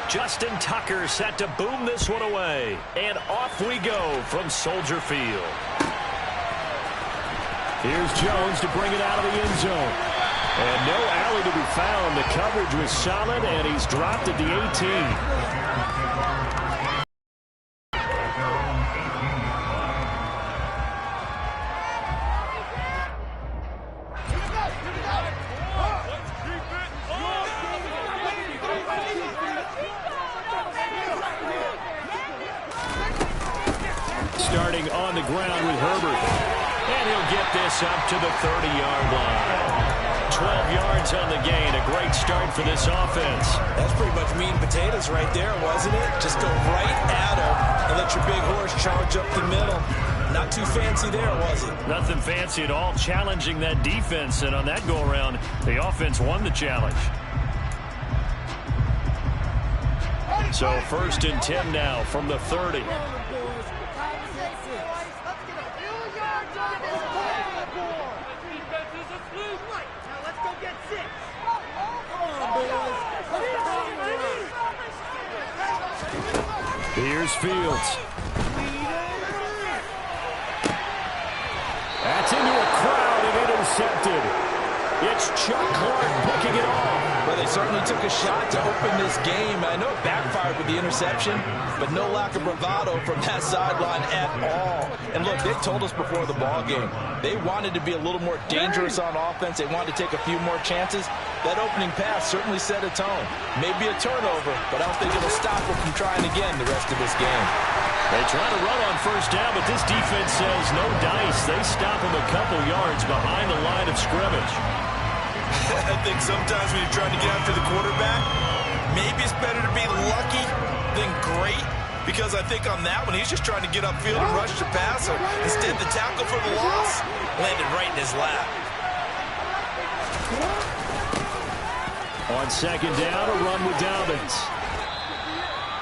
Justin Tucker set to boom this one away. And off we go from Soldier Field. Here's Jones to bring it out of the end zone. And no alley to be found. The coverage was solid, and he's dropped at the 18. Starting on the ground with Herbert. And he'll get this up to the 30-yard line. 12 yards on the gain. A great start for this offense. That's pretty much meat and potatoes right there, wasn't it? Just go right at him and let your big horse charge up the middle. Not too fancy there, was it? Nothing fancy at all. Challenging that defense. And on that go-around, the offense won the challenge. So 1st and 10 now from the 30. Here's Fields. That's into a crowd and intercepted. It's Chuck Clark picking it off. Well, they certainly took a shot to open this game. I know it backfired with the interception, but no lack of bravado from that sideline at all. And look, they told us before the ball game, they wanted to be a little more dangerous on offense. They wanted to take a few more chances. That opening pass certainly set a tone. Maybe a turnover, but I don't think it'll stop them from trying again the rest of this game. They try to run on 1st down, but this defense says no dice. They stop them a couple yards behind the line of scrimmage. I think sometimes when you're trying to get after the quarterback, maybe it's better to be lucky than great, because I think on that one, he's just trying to get upfield and rush the passer. Instead, the tackle for the loss landed right in his lap. On 2nd down, a run with Dobbins.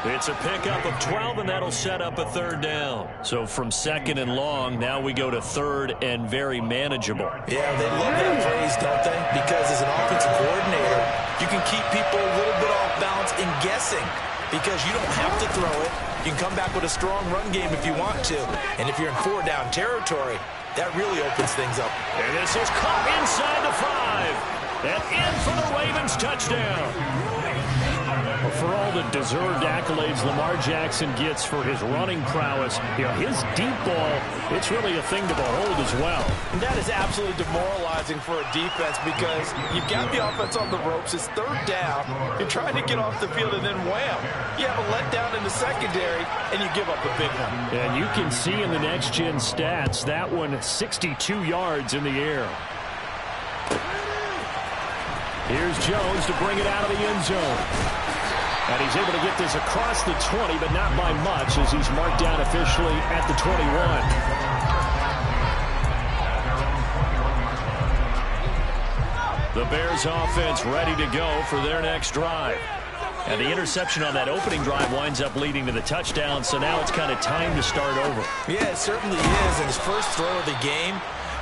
It's a pickup of 12, and that'll set up a 3rd down. So from 2nd and long, now we go to 3rd and very manageable. Yeah, they love that phrase, don't they? Because as an offensive coordinator, you can keep people a little bit off balance and guessing, because you don't have to throw it. You can come back with a strong run game if you want to. And if you're in 4-down territory, that really opens things up. And this is caught inside the 5. And in for the Ravens touchdown. Well, for all the deserved accolades Lamar Jackson gets for his running prowess, you know, his deep ball, it's really a thing to behold as well. And that is absolutely demoralizing for a defense, because you've got the offense on the ropes. It's 3rd down. You're trying to get off the field, and then wham, you have a letdown in the secondary, and you give up a big one. And you can see in the next-gen stats, that one 62 yards in the air. Here's Jones to bring it out of the end zone. And he's able to get this across the 20, but not by much, as he's marked down officially at the 21. The Bears offense ready to go for their next drive. And the interception on that opening drive winds up leading to the touchdown, so now it's kind of time to start over. Yeah, it certainly is, and his first throw of the game.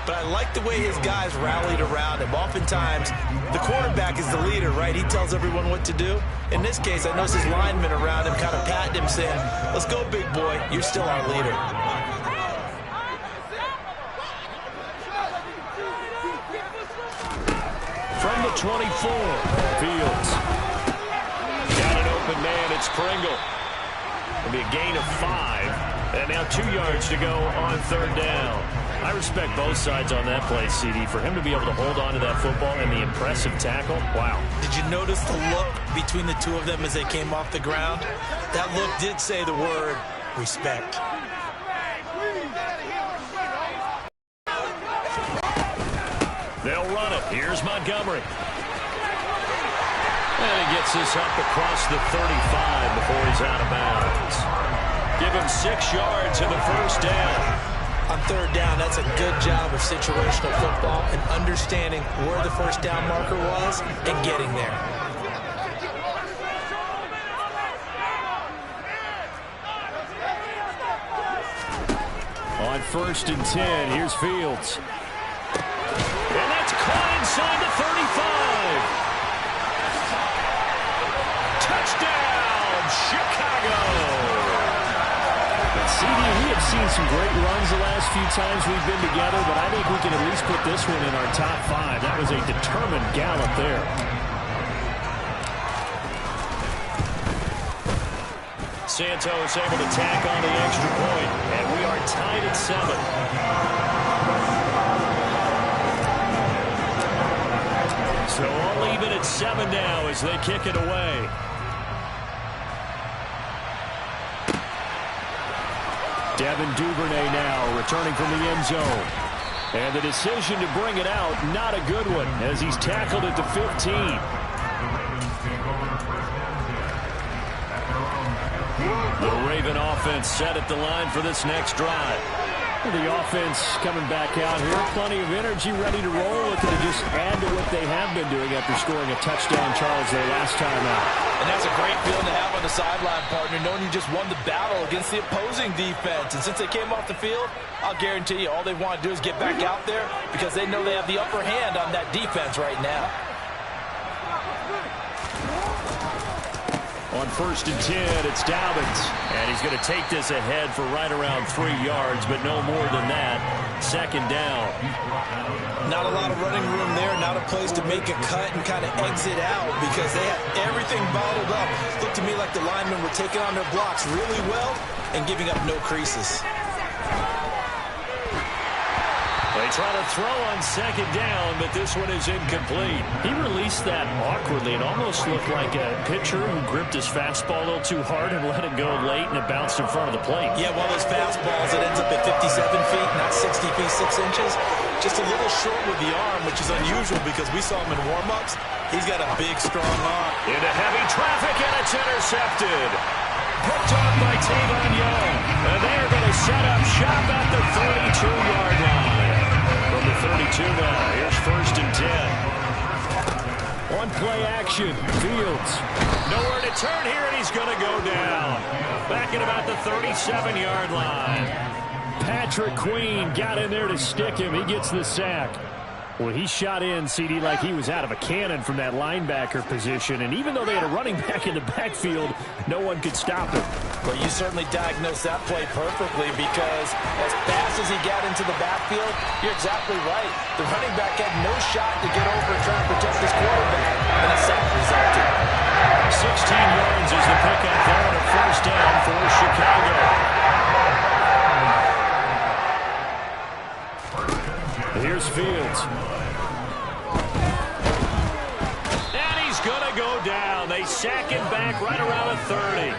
But I like the way his guys rallied around him. Oftentimes, the quarterback is the leader, right? He tells everyone what to do. In this case, I noticed his linemen around him kind of patting him, saying, "Let's go, big boy. You're still our leader." From the 24, Fields. Got an open man. It's Pringle. It'll be a gain of 5. And now 2 yards to go on 3rd down. I respect both sides on that play, CD. For him to be able to hold on to that football and the impressive tackle, wow. Did you notice the look between the two of them as they came off the ground? That look did say the word respect. They'll run it. Here's Montgomery. And he gets this up across the 35 before he's out of bounds. Give him 6 yards in the 1st down. On 3rd down, that's a good job of situational football and understanding where the 1st down marker was and getting there. On 1st and 10, here's Fields. And that's caught inside the 35. Touchdown, seen some great runs the last few times we've been together, but I think we can at least put this one in our top 5. That was a determined gallop there. Santos able to tack on the extra point, and we are tied at 7. So all even at 7 now as they kick it away. Devin Duvernay now returning from the end zone. And the decision to bring it out, not a good one, as he's tackled at the 15. The Raven offense set at the line for this next drive. The offense coming back out here. Plenty of energy, ready to roll. Looking to just add to what they have been doing after scoring a touchdown, Charles, their last time out. And that's a great feeling to have on the sideline, partner, knowing you just won the battle against the opposing defense. And since they came off the field, I'll guarantee you all they want to do is get back out there because they know they have the upper hand on that defense right now. On 1st and 10, it's Dobbins. And he's going to take this ahead for right around 3 yards, but no more than that. 2nd down. Not a lot of running room there, not a place to make a cut and kind of exit out because they have everything bottled up. It looked to me like the linemen were taking on their blocks really well and giving up no creases. They try to throw on 2nd down, but this one is incomplete. He released that awkwardly. It almost looked like a pitcher who gripped his fastball a little too hard and let it go late, and it bounced in front of the plate. Yeah, one of those fastballs that ends up at 57 feet, not 60 feet, 6 inches. Just a little short with the arm, which is unusual because we saw him in warm-ups. He's got a big, strong arm. Into heavy traffic, and it's intercepted. Picked off by Tavon Young. And they're going to set up shop at the 32-yard line. From the 32 now, here's 1st and 10. On play action, Fields. Nowhere to turn here, and he's going to go down. Back at about the 37-yard line. Patrick Queen got in there to stick him. He gets the sack. Well, he shot in, CD, like he was out of a cannon from that linebacker position. And even though they had a running back in the backfield, no one could stop him. Well, you certainly diagnosed that play perfectly because as fast as he got into the backfield, you're exactly right. The running back had no shot to get over and try to protect his quarterback, and a sack resulted. 16 yards is the pickup there on a 1st down for Chicago. Here's Fields. And he's going to go down. They sack him back right around the 30.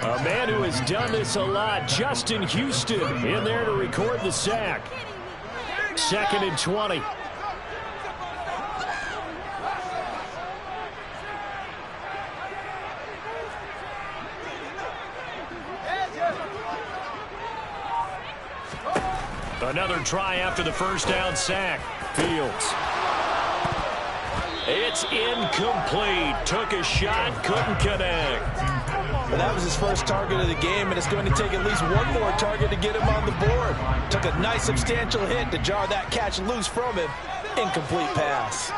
A man who has done this a lot, Justin Houston, in there to record the sack. 2nd and 20. Another try after the 1st down sack. Fields. It's incomplete. Took a shot, couldn't connect. Well, that was his first target of the game, and it's going to take at least one more target to get him on the board. Took a nice substantial hit to jar that catch loose from him. Incomplete pass.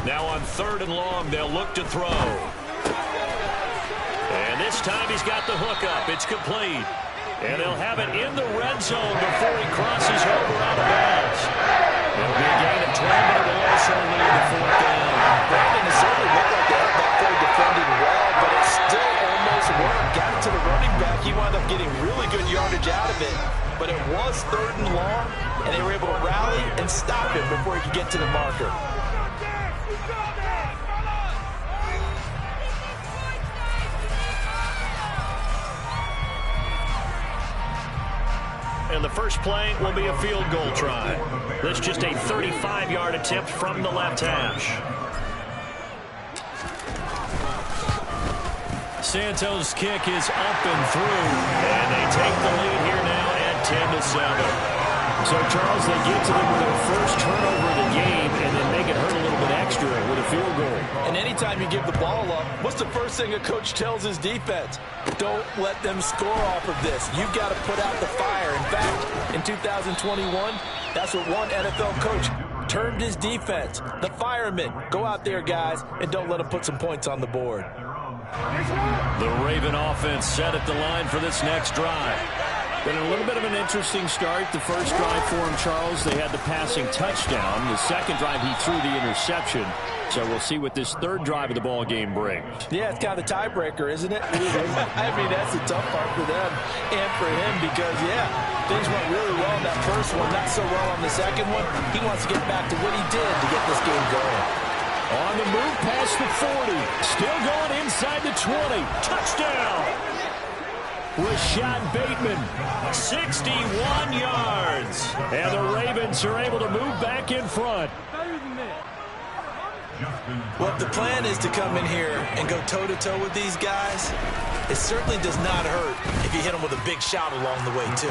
Now on 3rd and long, they'll look to throw. And this time he's got the hook up. It's complete. And they'll have it in the red zone before he crosses over out of bounds. It'll be a gain of 12, but it will also lead to 4th down. Brandon, it certainly looked like they had that play defended well, but it still almost worked. Got it to the running back. He wound up getting really good yardage out of it. But it was 3rd and long, and they were able to rally and stop him before he could get to the marker. And the first play will be a field goal try. That's just a 35-yard attempt from the left hash. Santos' kick is up and through, and they take the lead here now at 10-7. So, Charles, they get to them with their first turnover of the game and then make it hurt a little bit extra with a field goal. And anytime you give the ball up, what's the first thing a coach tells his defense? Don't let them score off of this. You've got to put out the fire. In fact, in 2021, that's what one NFL coach termed his defense, the firemen. Go out there, guys, and don't let them put some points on the board. The Raven offense set at the line for this next drive. Been a little bit of an interesting start. The first drive for him, Charles, they had the passing touchdown. The second drive, he threw the interception. So we'll see what this third drive of the ball game brings. Yeah, it's kind of the tiebreaker, isn't it? I mean, that's the tough part for them and for him because, yeah, things went really well in that first one, not so well on the second one. He wants to get back to what he did to get this game going. On the move past the 40. Still going inside the 20. Touchdown! Rashad Bateman, 61 yards. And the Ravens are able to move back in front. Well, if the plan is to come in here and go toe-to-toe with these guys, it certainly does not hurt if you hit them with a big shout along the way, too.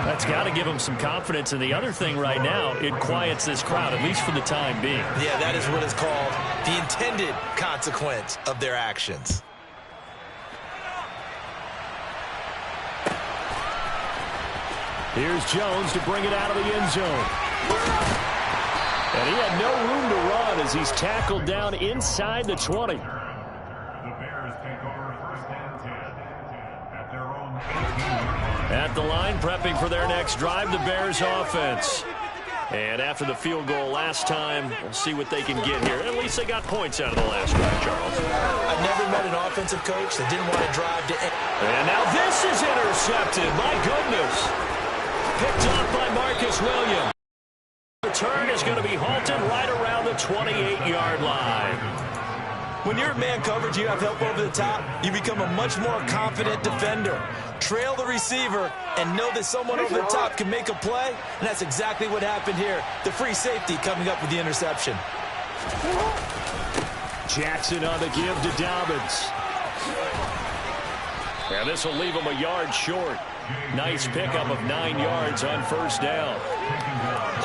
That's got to give them some confidence. And the other thing right now, it quiets this crowd, at least for the time being. Yeah, that is what is called the intended consequence of their actions. Here's Jones to bring it out of the end zone. And he had no room to run as he's tackled down inside the 20. At the line, prepping for their next drive, the Bears offense. And after the field goal last time, we'll see what they can get here. At least they got points out of the last drive, Charles. I've never met an offensive coach that didn't want to drive to... And now this is intercepted. My goodness. Picked up by Marcus Williams. The return is going to be halted right around the 28-yard line. When you're in man coverage, you have help over the top, you become a much more confident defender. Trail the receiver and know that someone over the top can make a play, and that's exactly what happened here. The free safety coming up with the interception. Jackson on the give to Dobbins. And this will leave him a yard short. Nice pickup of 9 yards on first down.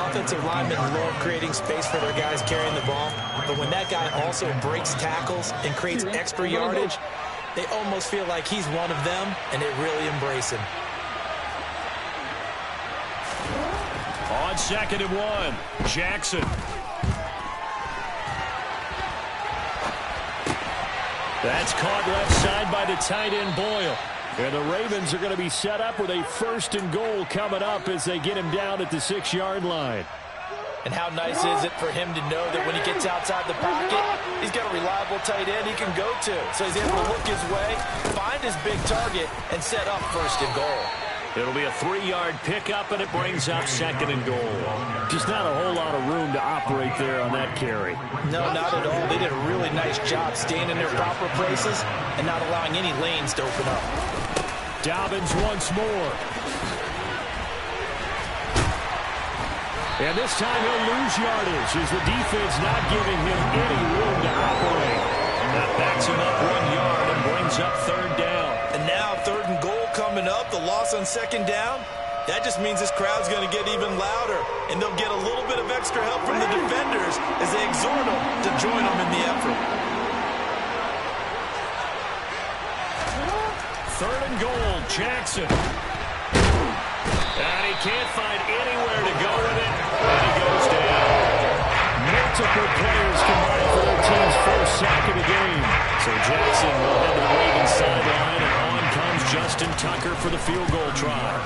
Offensive linemen love creating space for their guys carrying the ball, but when that guy also breaks tackles and creates extra yardage, they almost feel like he's one of them, and they really embrace him. On 2nd and 1, Jackson. That's caught left side by the tight end Boyle. And the Ravens are going to be set up with a 1st and goal coming up as they get him down at the 6-yard line. And how nice is it for him to know that when he gets outside the pocket, he's got a reliable tight end he can go to. So he's able to look his way, find his big target, and set up 1st and goal. It'll be a 3-yard pickup, and it brings up 2nd and goal. Just not a whole lot of room to operate there on that carry. No, not at all. They did a really nice job staying in their proper places and not allowing any lanes to open up. Dobbins once more. And this time he'll lose yardage as the defense not giving him any room to operate. That backs him up 1 yard and brings up 3rd down. And now 3rd and goal coming up, the loss on 2nd down. That just means this crowd's going to get even louder, and they'll get a little bit of extra help from the defenders as they exhort them to join them in the effort. 3rd and goal, Jackson. And he can't find anywhere to go with it, and he goes down. Multiple players combined for their team's first sack of the game. So Jackson will head to the Ravens sideline, and on comes Justin Tucker for the field goal try.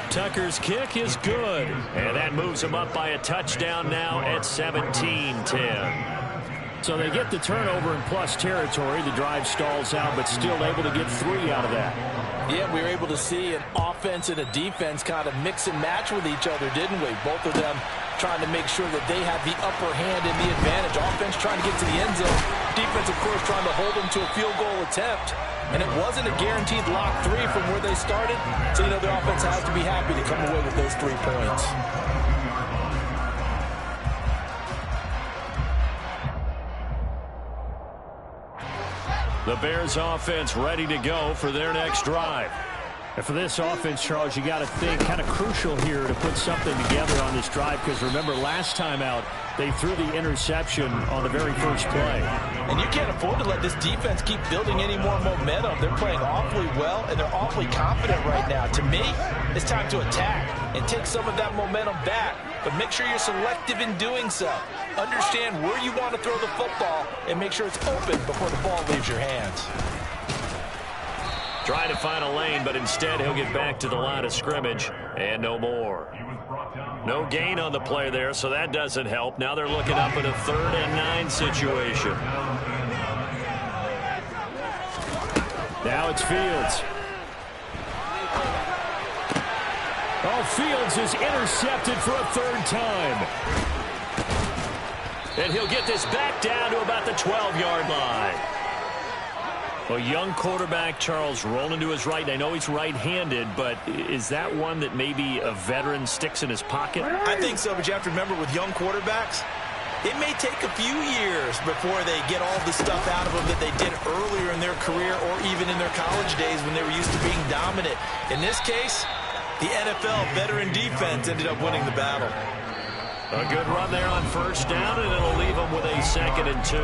Tucker's kick is good, and that moves him up by a touchdown now at 17-10. So they get the turnover in plus territory. The drive stalls out, but still able to get 3 out of that. Yeah, we were able to see an offense and a defense kind of mix and match with each other, didn't we? Both of them trying to make sure that they have the upper hand and the advantage. Offense trying to get to the end zone. Defense, of course, trying to hold them to a field goal attempt. And it wasn't a guaranteed lock 3 from where they started. So, you know, the offense has to be happy to come away with those 3 points. The Bears offense ready to go for their next drive. And for this offense, Charles, you got to think kind of crucial here to put something together on this drive, because remember last time out they threw the interception on the very first play. And you can't afford to let this defense keep building any more momentum. They're playing awfully well, and they're awfully confident right now. To me, it's time to attack and take some of that momentum back but make sure you're selective in doing so. Understand where you want to throw the football and make sure it's open before the ball leaves your hands. Trying to find a lane, but instead he'll get back to the line of scrimmage and no more. No gain on the play there, so that doesn't help. Now they're looking up at a 3rd and 9 situation. Now it's Fields. Oh, Fields is intercepted for a 3rd time. And he'll get this back down to about the 12-yard line. A young quarterback, Charles, rolling to his right. And I know he's right-handed, but is that one that maybe a veteran sticks in his pocket? I think so, but you have to remember with young quarterbacks, it may take a few years before they get all the stuff out of them that they did earlier in their career or even in their college days when they were used to being dominant. In this case, the NFL veteran defense ended up winning the battle. A good run there on 1st down, and it'll leave them with a 2nd and 2.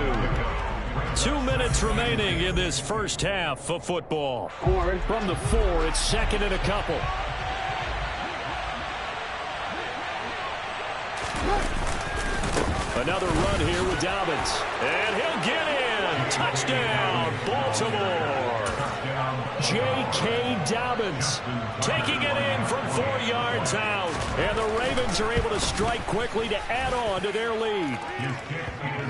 2 minutes remaining in this first half of football. From the 4, it's 2nd and a couple. Another run here with Dobbins. And he'll get in. Touchdown, Baltimore. J.K. Dobbins taking it in from 4 yards out. And the Ravens are able to strike quickly to add on to their lead.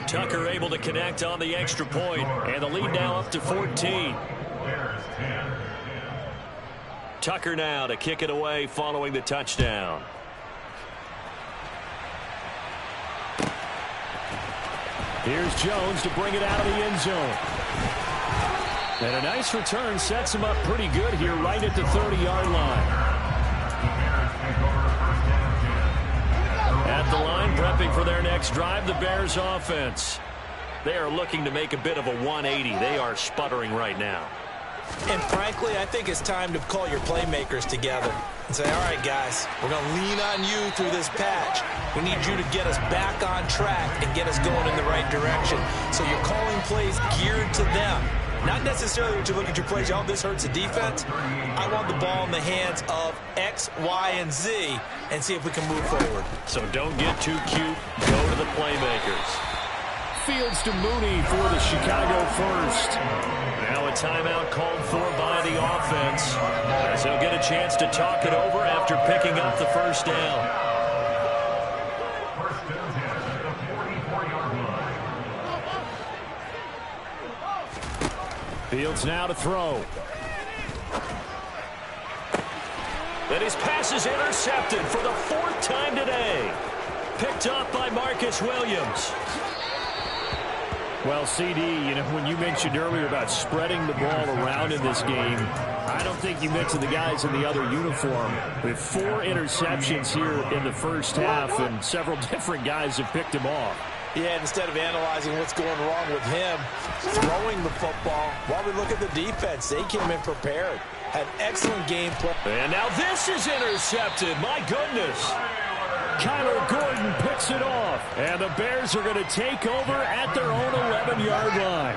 Tucker able to connect on the extra point, and the lead now up to 14. Tucker now to kick it away following the touchdown. Here's Jones to bring it out of the end zone. And a nice return sets him up pretty good here right at the 30-yard line. At the line, prepping for their next drive, the Bears offense. They are looking to make a bit of a 180. They are sputtering right now. And frankly, I think it's time to call your playmakers together and say, all right, guys, we're going to lean on you through this patch. We need you to get us back on track and get us going in the right direction. So you're calling plays geared to them. Not necessarily when you look at your plays, oh, this hurts the defense. I want the ball in the hands of X, Y, and Z and see if we can move forward. So don't get too cute. Go to the playmakers. Fields to Mooney for the Chicago first. Now a timeout called for by the offense, as he'll get a chance to talk it over after picking up the 1st down. Fields now to throw. And his pass is intercepted for the 4th time today. Picked up by Marcus Williams. Well, CD, you know, when you mentioned earlier about spreading the ball around in this game, I don't think you mentioned the guys in the other uniform. With 4 interceptions here in the first half, and several different guys have picked him off. Yeah, instead of analyzing what's going wrong with him, throwing the football, while we look at the defense, they came in prepared. Had excellent game play. And now this is intercepted. My goodness. Kyler Gordon picks it off. And the Bears are going to take over at their own 11-yard line.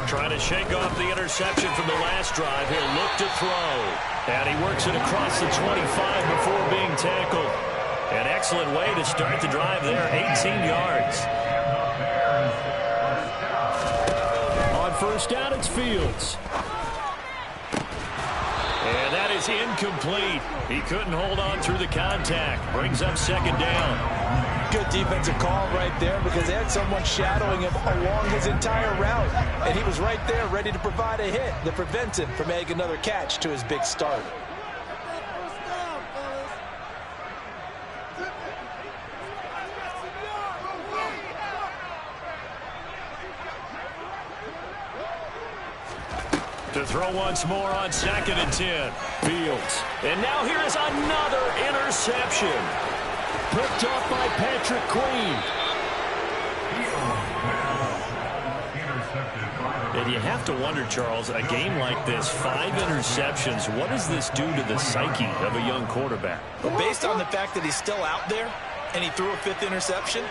Trying to shake off the interception from the last drive. He'll look to throw. And he works it across the 25 before being tackled. An excellent way to start the drive there. 18 yards. On 1st down, it's Fields. And that is incomplete. He couldn't hold on through the contact. Brings up 2nd down. Good defensive call right there because they had someone shadowing him along his entire route. And he was right there ready to provide a hit that prevents him from making another catch to his big start. To throw once more on 2nd and 10. Fields. And now here is another interception. Picked off by Patrick Queen. And you have to wonder, Charles, a game like this, 5 interceptions, what does this do to the psyche of a young quarterback? Well, based on the fact that he's still out there and he threw a 5th interception,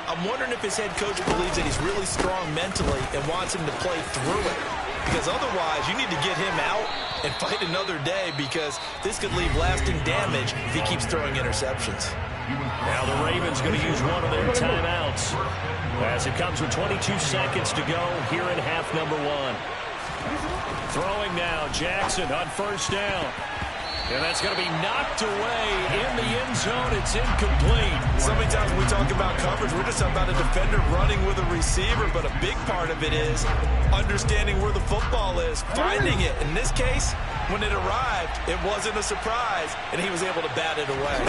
I'm wondering if his head coach believes that he's really strong mentally and wants him to play through it. because otherwise you need to get him out and fight another day, because this could leave lasting damage if he keeps throwing interceptions. Now the Ravens going to use one of their timeouts as it comes with 22 seconds to go here in half number one. Throwing now, Jackson on first down. And that's going to be knocked away in the end zone. It's incomplete. So many times when we talk about coverage, we're just talking about a defender running with a receiver, but a big part of it is understanding where the football is, finding it. In this case, when it arrived, it wasn't a surprise, and he was able to bat it away.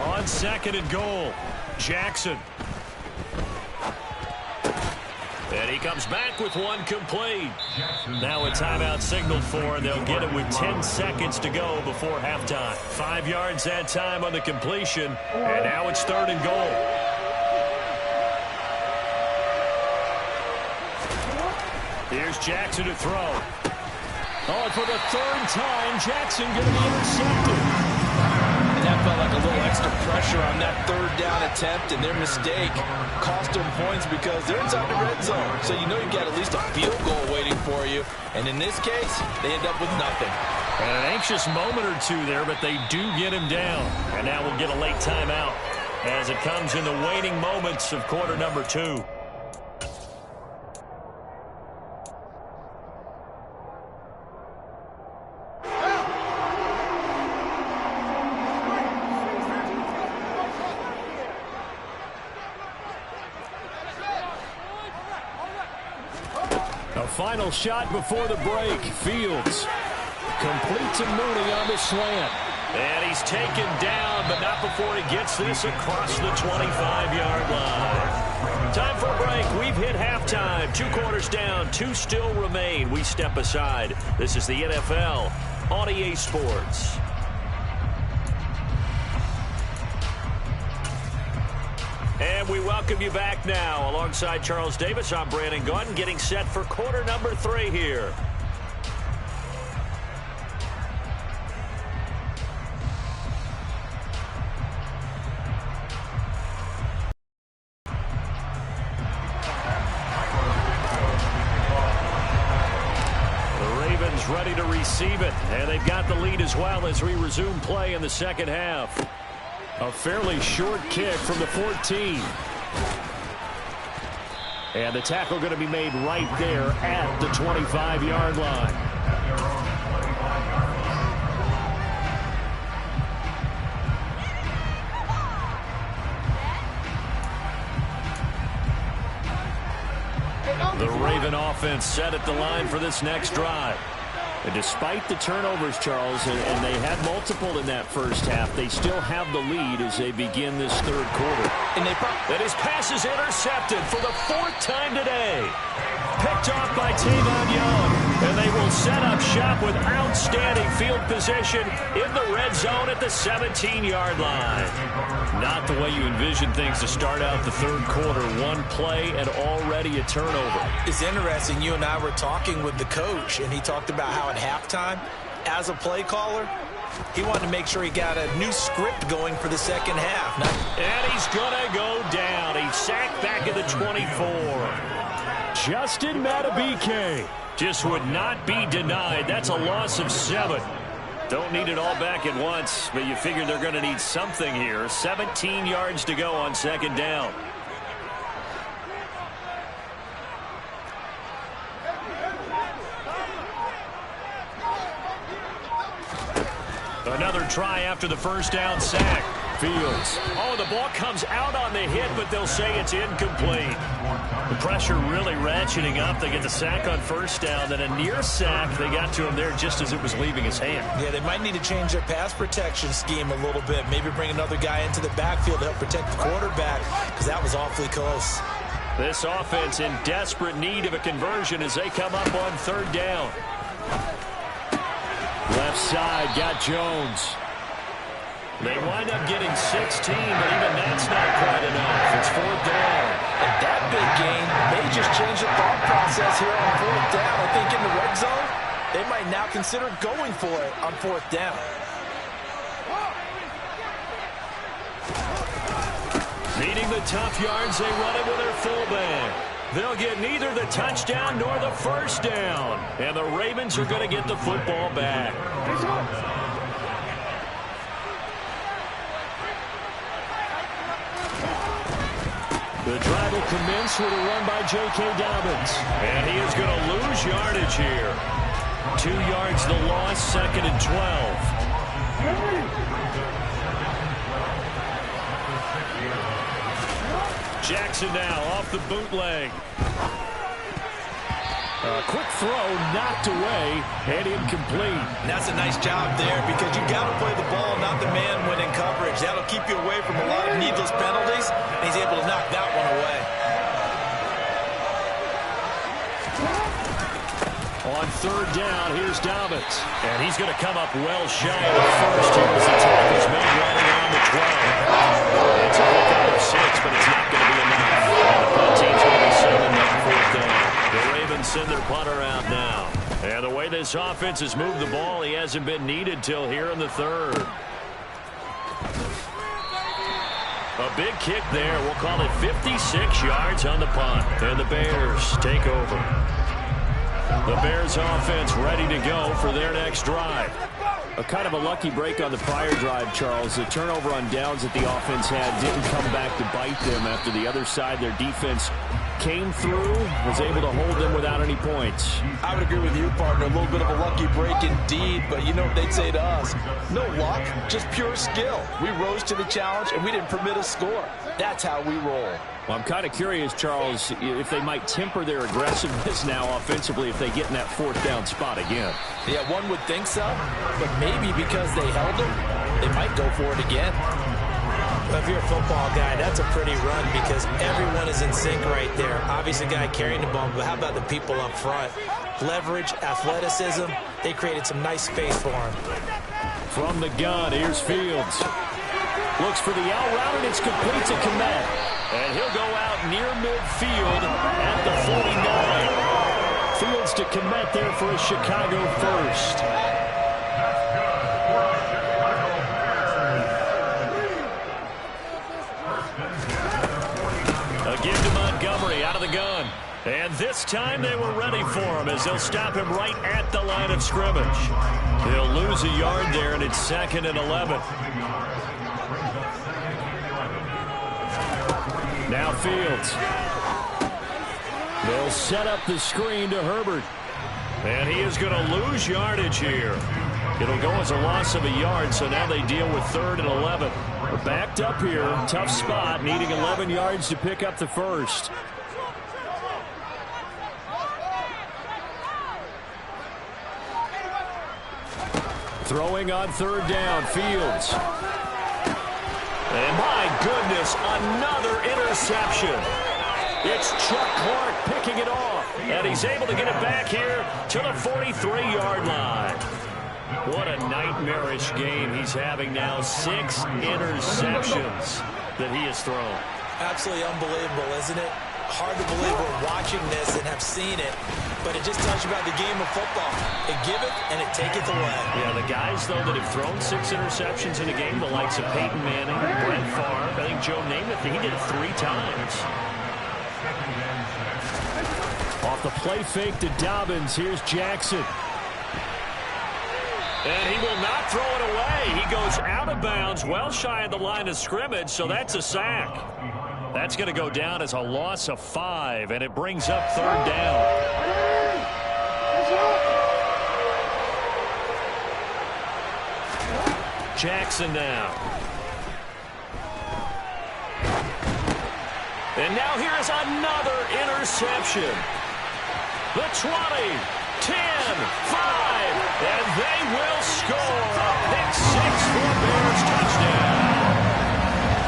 On second and goal, Jackson. And he comes back with one complete. Now a timeout signaled for, and they'll get it with 10 seconds to go before halftime. 5 yards that time on the completion, and now it's third and goal. Here's Jackson to throw. Oh, and for the third time, Jackson going to be intercepted. That felt like a little extra pressure on that third down attempt, and their mistake cost them points because they're inside the red zone. So you know you've got at least a field goal waiting for you. And in this case, they end up with nothing. And an anxious moment or two there, but they do get him down. And now we'll get a late timeout as it comes in the waning moments of quarter number 2. Final shot before the break. Fields complete to Mooney on the slant. And he's taken down, but not before he gets this across the 25-yard line. Time for a break. We've hit halftime. 2 quarters down. 2 still remain. We step aside. This is the NFL on EA Sports. And we welcome you back now. Alongside Charles Davis, I'm Brandon Gaudin, getting set for quarter number 3 here. The Ravens ready to receive it, and they've got the lead as well as we resume play in the second half. A fairly short kick from the 14. And the tackle going to be made right there at the 25-yard line. The Raven offense set at the line for this next drive. And despite the turnovers, Charles, and they had multiple in that first half, they still have the lead as they begin this third quarter. And his pass is intercepted for the 4th time today. Picked off by Tavon Young. And they will set up shop with outstanding field position in the red zone at the 17-yard line. Not the way you envision things to start out the third quarter. One play and already a turnover. It's interesting. You and I were talking with the coach, and he talked about how at halftime, as a play caller, he wanted to make sure he got a new script going for the second half. And he's going to go down. He's sacked back at the 24. Justin Matabike just would not be denied. That's a loss of 7. Don't need it all back at once, but you figure they're going to need something here. 17 yards to go on second down. Another try after the first down sack. Fields. Oh, the ball comes out on the hit, but they'll say it's incomplete. The pressure really ratcheting up. They get the sack on first down, then a near sack. They got to him there just as it was leaving his hand. Yeah, they might need to change their pass protection scheme a little bit. Maybe bring another guy into the backfield to help protect the quarterback, because that was awfully close. This offense in desperate need of a conversion as they come up on third down. Left side, got Jones. They wind up getting 16, but even that's not quite enough. It's 4th down. And that big gain may just change the thought process here on 4th down. I think in the red zone, they might now consider going for it on 4th down. Needing the tough yards, they run it with their fullback. They'll get neither the touchdown nor the first down. And the Ravens are going to get the football back. The drive will commence with a run by J.K. Dobbins. And he is going to lose yardage here. 2 yards the loss, 2nd and 12. Jackson now off the bootleg. Quick throw, knocked away, and incomplete. And that's a nice job there because you got to play the ball, not the man when in coverage. That'll keep you away from a lot of needless penalties, and he's able to knock that one away. On 3rd down, here's Dobbins. And he's going to come up well shy of the first here as the tackle's made right around the 12. It's a pickup of 6, but it's not going to be enough. And the punt team's going to be sending that 4th down. The Ravens send their punter out now. And the way this offense has moved the ball, he hasn't been needed till here in the 3rd. A big kick there. We'll call it 56 yards on the punt. And the Bears take over. The Bears offense ready to go for their next drive. A kind of a lucky break on the prior drive, Charles. The turnover on downs that the offense had didn't come back to bite them after the other side. Their defense came through, was able to hold them without any points. I would agree with you, partner. A little bit of a lucky break indeed, but you know what they'd say to us? No luck, just pure skill. We rose to the challenge, and we didn't permit a score. That's how we roll. Well, I'm kind of curious, Charles, if they might temper their aggressiveness now offensively if they get in that 4th down spot again. Yeah, one would think so, but maybe because they held them, they might go for it again. Well, if you're a football guy, that's a pretty run because everyone is in sync right there. Obviously, the guy carrying the ball, but how about the people up front? Leverage, athleticism, they created some nice space for him. From the gun, here's Fields. Looks for the out route, and it's complete to Kmet. And he'll go out near midfield at the 49. Fields to Kmet there for a Chicago first. A give to Montgomery out of the gun. And this time they were ready for him as they'll stop him right at the line of scrimmage. He'll lose a yard there, and it's 2nd and 11. Now Fields. They'll set up the screen to Herbert. And he is going to lose yardage here. It'll go as a loss of a yard, so now they deal with 3rd and 11. We're backed up here. Tough spot, needing 11 yards to pick up the first. Throwing on 3rd down, Fields. And my goodness, another interception. It's Chuck Clark picking it off. And he's able to get it back here to the 43-yard line. What a nightmarish game he's having now. 6 interceptions that he has thrown. Absolutely unbelievable, isn't it? Hard to believe we're watching this and have seen it, but it just tells you about the game of football. It giveth and it taketh away. Yeah, the guys, though, that have thrown 6 interceptions in a game, the likes of Peyton Manning, Brett Favre, I think Joe Namath, he did it 3 times. Off the play fake to Dobbins, here's Jackson. And he will not throw it away. He goes out of bounds, well shy of the line of scrimmage, so that's a sack. That's going to go down as a loss of 5, and it brings up 3rd down. Jackson now. And now here is another interception. The 20, 10, 5, and they will score a pick 6 for Bears touchdown.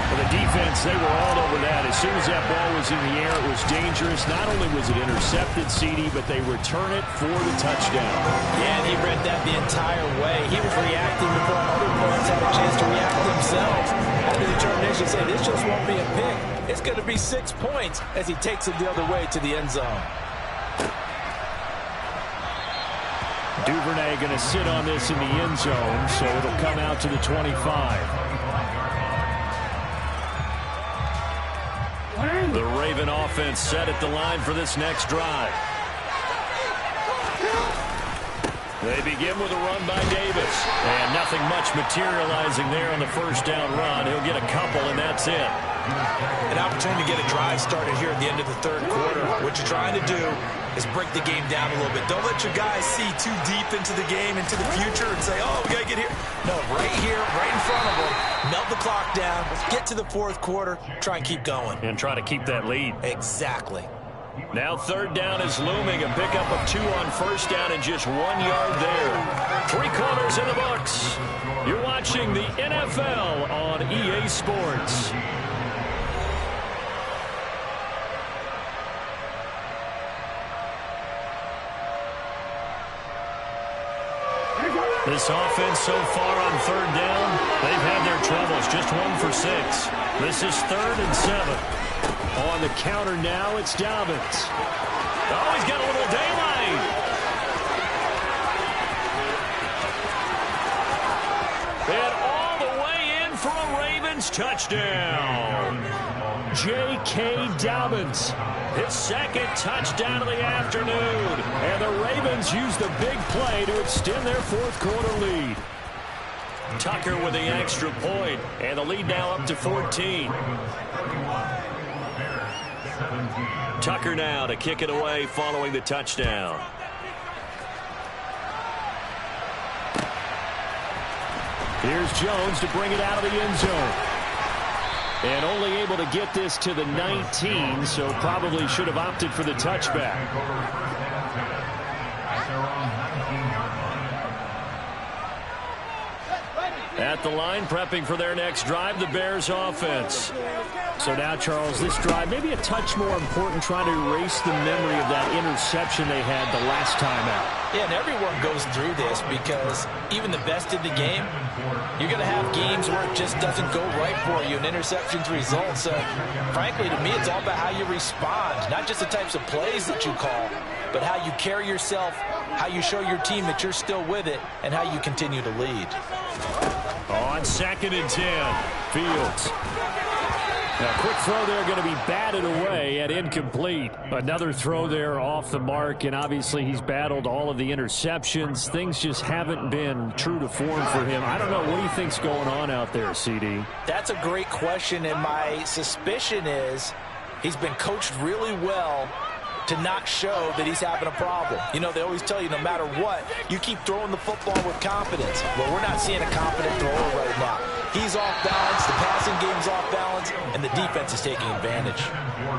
For the defense, they were all over that. As soon as that ball was in the air, it was dangerous. Not only was it intercepted, CD, but they return it for the touchdown. Yeah, and he read that the entire way. He was reacting before other opponents had a chance to react themselves. Had the determination to say, this just won't be a pick. It's going to be 6 points as he takes it the other way to the end zone. Duvernay going to sit on this in the end zone, so it'll come out to the 25. The Raven offense set at the line for this next drive. They begin with a run by Davis. And nothing much materializing there on the first down run. He'll get a couple, and that's it. An opportunity to get a drive started here at the end of the third quarter. What you're trying to do is break the game down a little bit. Don't let your guys see too deep into the game, into the future, and say, oh, we got to get here. No, right here, right in front of them. Melt the clock down. Get to the fourth quarter. Try and keep going. And try to keep that lead. Exactly. Now third down is looming. A pickup of 2 on first down and just 1 yard there. 3 quarters in the books. You're watching the NFL on EA Sports. This offense so far on third down, they've had their troubles. Just 1 for 6. This is 3rd and 7. On the counter now, it's Dobbins. Oh, he's got a little daylight. And all the way in for a Ravens touchdown. J.K. Dobbins, his 2nd touchdown of the afternoon. And the Ravens use the big play to extend their fourth quarter lead. Tucker with the extra point, and the lead now up to 14. Tucker now to kick it away following the touchdown. Here's Jones to bring it out of the end zone. And only able to get this to the 19, so probably should have opted for the touchback. At the line, prepping for their next drive, the Bears offense. So now, Charles, this drive maybe a touch more important, trying to erase the memory of that interception they had the last time out. Yeah, and everyone goes through this because even the best in the game, you're going to have games where it just doesn't go right for you, and interceptions result. So, frankly, to me, it's all about how you respond, not just the types of plays that you call, but how you carry yourself, how you show your team that you're still with it, and how you continue to lead. On 2nd and 10, Fields. Now, quick throw there going to be batted away and incomplete. Another throw there off the mark, and obviously he's battled all of the interceptions. Things just haven't been true to form for him. I don't know. What do you think's going on out there, CD? That's a great question, and my suspicion is he's been coached really well to not show that he's having a problem. You know, they always tell you no matter what, you keep throwing the football with confidence. Well, we're not seeing a confident thrower right now. He's off balance, the passing game's off balance, and the defense is taking advantage.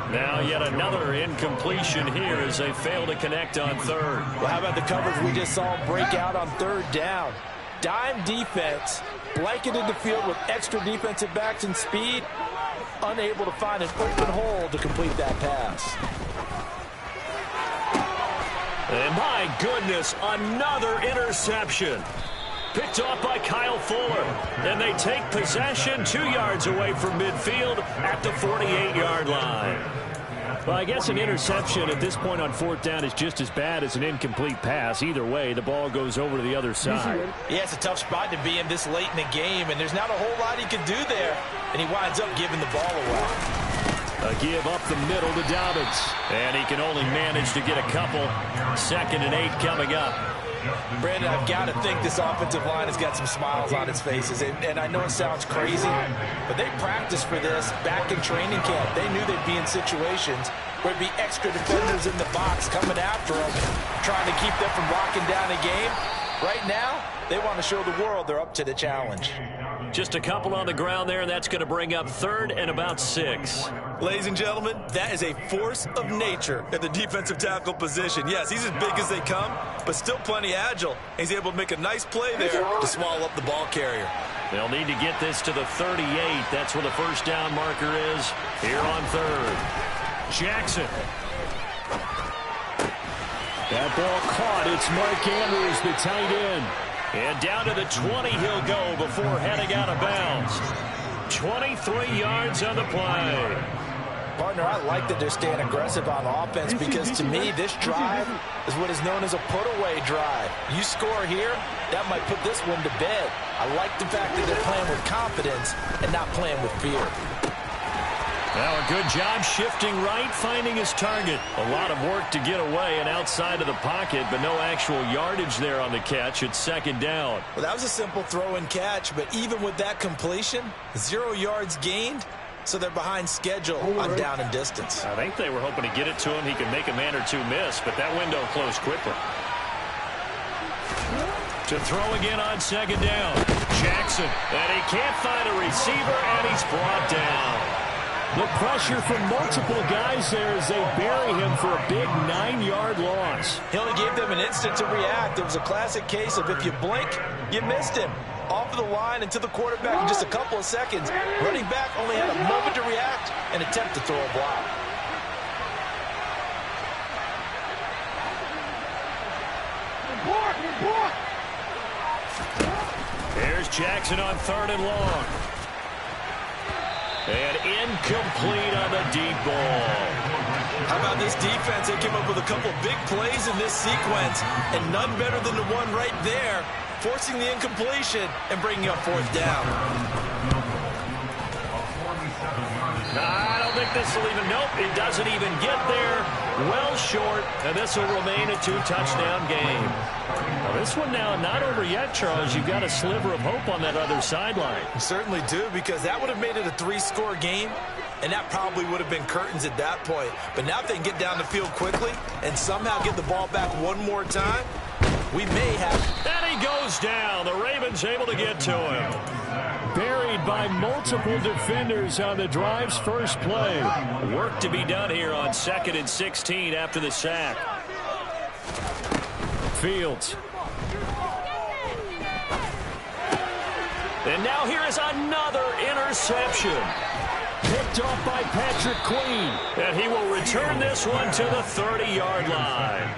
Now yet another incompletion here as they fail to connect on third. Well, how about the coverage we just saw break out on third down? Dime defense, blanketed the field with extra defensive backs and speed, unable to find an open hole to complete that pass. And my goodness, another interception. Picked off by Kyle Fuller. And they take possession 2 yards away from midfield at the 48-yard line. Well, I guess an interception at this point on 4th down is just as bad as an incomplete pass. Either way, the ball goes over to the other side. Yeah, it's a tough spot to be in this late in the game, and there's not a whole lot he can do there. And he winds up giving the ball away. A give up the middle to Dobbins. And he can only manage to get a couple. 2nd and 8 coming up. Brandon, I've got to think this offensive line has got some smiles on its faces. And I know it sounds crazy, but they practiced for this back in training camp. They knew they'd be in situations where there'd be extra defenders in the box coming after them, trying to keep them from locking down a game. Right now, they want to show the world they're up to the challenge. Just a couple on the ground there, and that's going to bring up 3rd and about 6. Ladies and gentlemen, that is a force of nature at the defensive tackle position. Yes, he's as big as they come, but still plenty agile. He's able to make a nice play there to swallow up the ball carrier. They'll need to get this to the 38. That's where the first down marker is here on 3rd. Jackson. That ball caught. It's Mark Andrews, the tight end. And down to the 20 he'll go before heading out of bounds. 23 yards on the play. Partner, I like that they're staying aggressive on offense because to me this drive is what is known as a put-away drive. You score here, that might put this one to bed. I like the fact that they're playing with confidence and not playing with fear. Now a good job shifting right, finding his target. A lot of work to get away and outside of the pocket, but no actual yardage there on the catch. It's second down. Well, that was a simple throw and catch, but even with that completion, 0 yards gained, so they're behind schedule on down and distance. I think they were hoping to get it to him. He could make a man or two miss, but that window closed quickly. To throw again on second down. Jackson, and he can't find a receiver, and he's brought down. The pressure from multiple guys there as they bury him for a big 9-yard loss. He only gave them an instant to react. It was a classic case of if you blink, you missed him. Off of the line and to the quarterback in just a couple of seconds. Running back only had a moment to react and attempt to throw a block. Here's Jackson on 3rd and long. And incomplete on the deep ball. How about this defense? They came up with a couple of big plays in this sequence, and none better than the one right there, forcing the incompletion and bringing up 4th down. I don't think this will even, nope, it doesn't even get there. Well short, and this will remain a 2-touchdown game. Now this one now not over yet, Charles. You've got a sliver of hope on that other sideline. You certainly do, because that would have made it a 3-score game, and that probably would have been curtains at that point. But now if they can get down the field quickly and somehow get the ball back one more time, we may have. And he goes down. The Ravens able to get to him. Buried by multiple defenders on the drive's first play. Work to be done here on 2nd and 16 after the sack. Fields. And now here is another interception. Picked off by Patrick Queen. And he will return this one to the 30-yard line.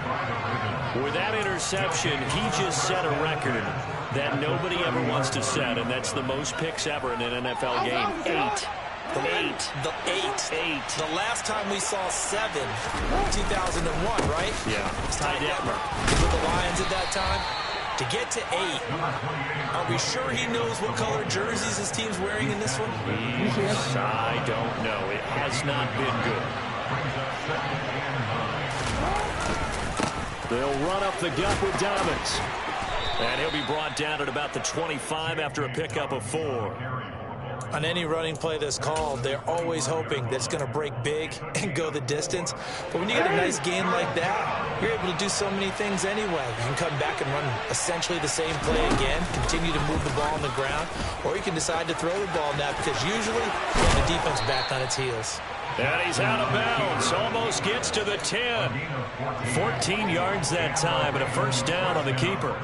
With that interception, he just set a record that nobody ever wants to set, and that's the most picks ever in an NFL game. 8. The last time we saw 7, 2001, right? Yeah. Ty Detmer with the Lions at that time. To get to 8, are we sure he knows what color jerseys his team's wearing in this one? I don't know. It has not been good. They'll run up the gut with Dobbins. And he'll be brought down at about the 25 after a pickup of 4. On any running play that's called, they're always hoping that it's going to break big and go the distance. But when you get a nice gain like that, you're able to do so many things anyway. You can come back and run essentially the same play again, continue to move the ball on the ground, or you can decide to throw the ball now because usually you have the defense back on its heels. And he's out of bounds. Almost gets to the 10. 14 yards that time and a first down on the keeper.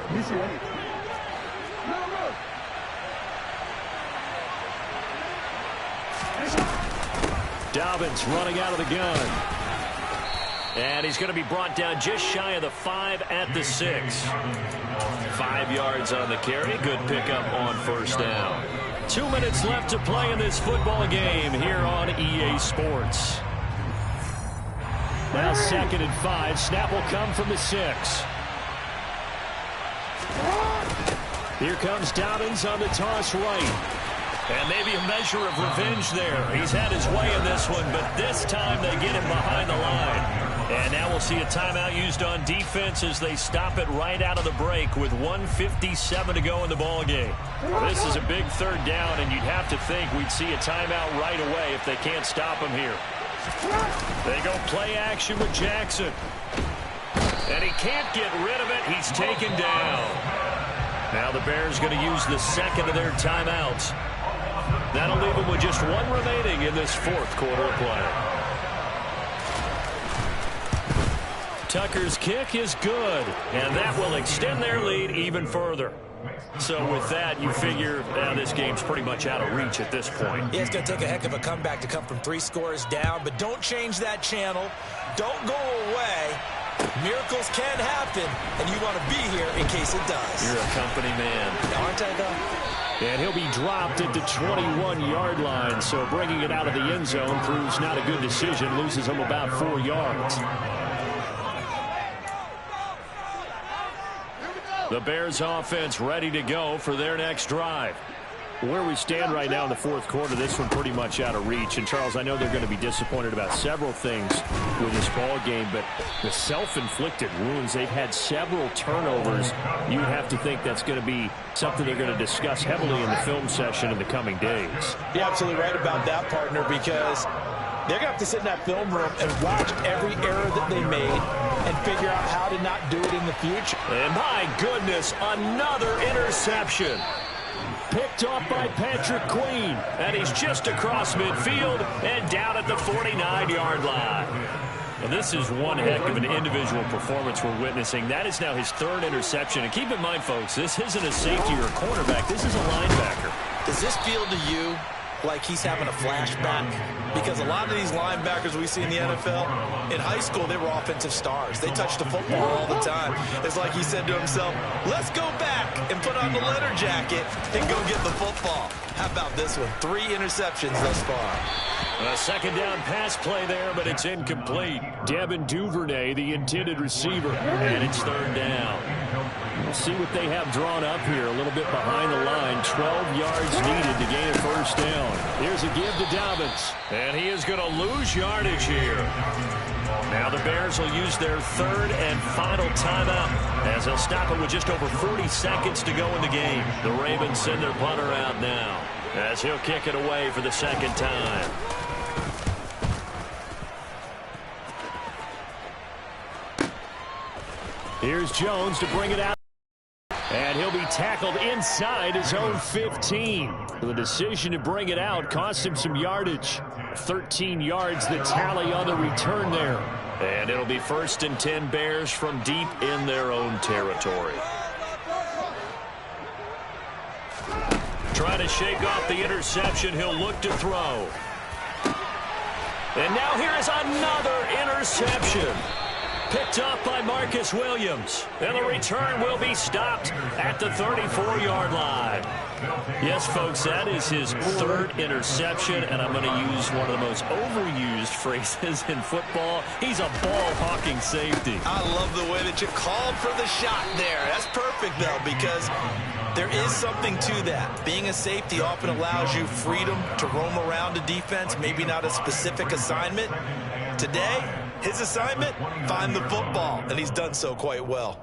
Dobbins running out of the gun. And he's going to be brought down just shy of the 5 at the 6. 5 yards on the carry. Good pickup on first down. 2 minutes left to play in this football game here on EA Sports. Now 2nd and 5. Snap will come from the 6. Here comes Dobbins on the toss right. And maybe a measure of revenge there. He's had his way in this one, but this time they get him behind the line. And now we'll see a timeout used on defense as they stop it right out of the break with 1:57 to go in the ball game. This is a big 3rd down, and you'd have to think we'd see a timeout right away if they can't stop him here. They go play action with Jackson. And he can't get rid of it. He's taken down. Now the Bears going to use the 2nd of their timeouts. That'll leave them with just 1 remaining in this 4th quarter of play. Tucker's kick is good, and that will extend their lead even further. So with that, you figure this game's pretty much out of reach at this point. Yeah, it's going to take a heck of a comeback to come from 3 scores down, but don't change that channel. Don't go away. Miracles can happen, and you want to be here in case it does. You're a company man. Aren't I, though? And he'll be dropped at the 21-yard line, so bringing it out of the end zone proves not a good decision. Loses him about 4 yards. The Bears offense ready to go for their next drive. Where we stand right now in the fourth quarter, this one pretty much out of reach. And, Charles, I know they're going to be disappointed about several things with this ball game, but the self-inflicted wounds, they've had several turnovers. You have to think that's going to be something they're going to discuss heavily in the film session in the coming days. You're absolutely right about that, partner, because they're going to have to sit in that film room and watch every error that they made and figure out how to not do it in the future. And my goodness, another interception. Picked off by Patrick Queen. And he's just across midfield and down at the 49-yard line. Well, this is one heck of an individual performance we're witnessing. That is now his third interception. And keep in mind, folks, this isn't a safety or a cornerback. This is a linebacker. Does this feel to you like he's having a flashback? Because a lot of these linebackers we see in the NFL, in high school, they were offensive stars. They touched the football all the time. It's like he said to himself, let's go back and put on the letter jacket and go get the football. How about this one? 3 interceptions thus far. A second down pass play there, but it's incomplete. Devin Duvernay, the intended receiver. And it's third down. We'll see what they have drawn up here. A little bit behind the line. 12 yards needed to gain a first down. Here's a give to Dobbins. And he is going to lose yardage here. Now the Bears will use their third and final timeout as they'll stop it with just over 40 seconds to go in the game. The Ravens send their punter out now as he'll kick it away for the second time. Here's Jones to bring it out. And he'll be tackled inside his own 15. The decision to bring it out cost him some yardage. 13 yards, the tally on the return there. And it'll be 1st and 10 Bears from deep in their own territory. Trying to shake off the interception. He'll look to throw. And now here is another interception. Picked off by Marcus Williams. And the return will be stopped at the 34-yard line. Yes, folks, that is his third interception, and I'm going to use one of the most overused phrases in football. He's a ball-hawking safety. I love the way that you called for the shot there. That's perfect, though, because there is something to that. Being a safety often allows you freedom to roam around a defense, maybe not a specific assignment. Today, his assignment, find the football, and he's done so quite well.